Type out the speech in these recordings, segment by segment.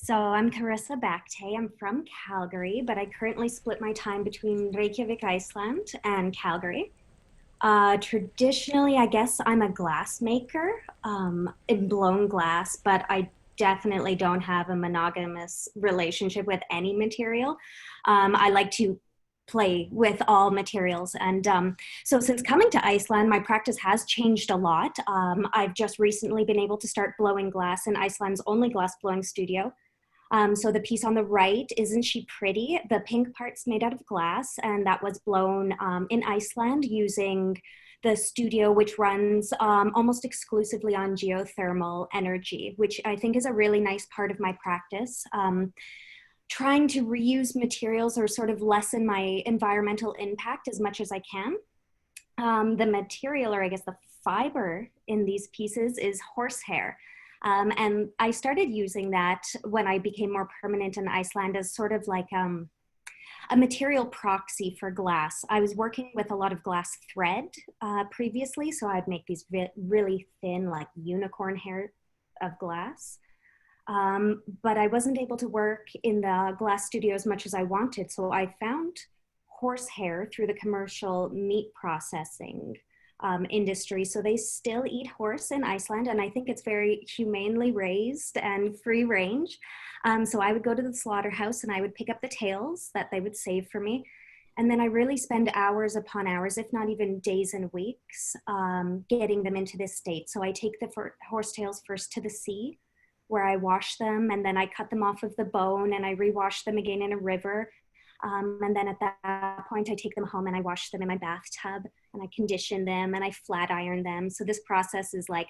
So I'm Carissa Baktay. I'm from Calgary, but I currently split my time between Reykjavik, Iceland, and Calgary. Traditionally, I guess I'm a glass maker in blown glass, but I definitely don't have a monogamous relationship with any material. I like to play with all materials. And so, since coming to Iceland, my practice has changed a lot. I've just recently been able to start blowing glass in Iceland's only glass blowing studio. So the piece on the right, Isn't She Pretty? The pink part's made out of glass, and that was blown in Iceland using the studio, which runs almost exclusively on geothermal energy, which I think is a really nice part of my practice. Trying to reuse materials or sort of lessen my environmental impact as much as I can. The material, or I guess the fiber in these pieces, is horsehair. And I started using that when I became more permanent in Iceland as sort of like a material proxy for glass. I was working with a lot of glass thread previously, so I'd make these really thin, like unicorn hair of glass. But I wasn't able to work in the glass studio as much as I wanted, so I found horsehair through the commercial meat processing industry. So they still eat horse in Iceland, and I think it's very humanely raised and free range. So I would go to the slaughterhouse and I would pick up the tails that they would save for me. And then I really spend hours upon hours, if not even days and weeks, getting them into this state. So I take the horse tails first to the sea, where I wash them, and then I cut them off of the bone and I rewash them again in a river. And then at that point, I take them home and I wash them in my bathtub and I condition them and I flat iron them. So this process is like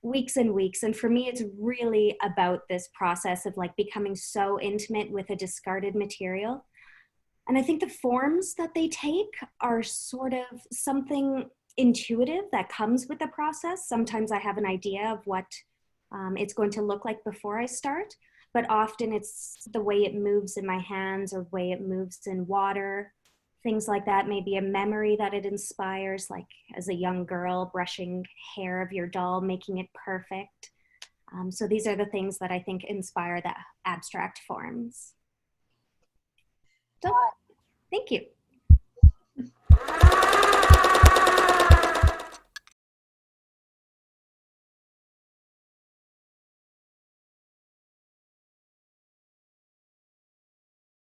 weeks and weeks. And for me, it's really about this process of like becoming so intimate with a discarded material. And I think the forms that they take are sort of something intuitive that comes with the process. Sometimes I have an idea of what it's going to look like before I start, but often it's the way it moves in my hands or way it moves in water, things like that. Maybe a memory that it inspires, like as a young girl brushing hair of your doll, making it perfect. So these are the things that I think inspire the abstract forms. So thank you.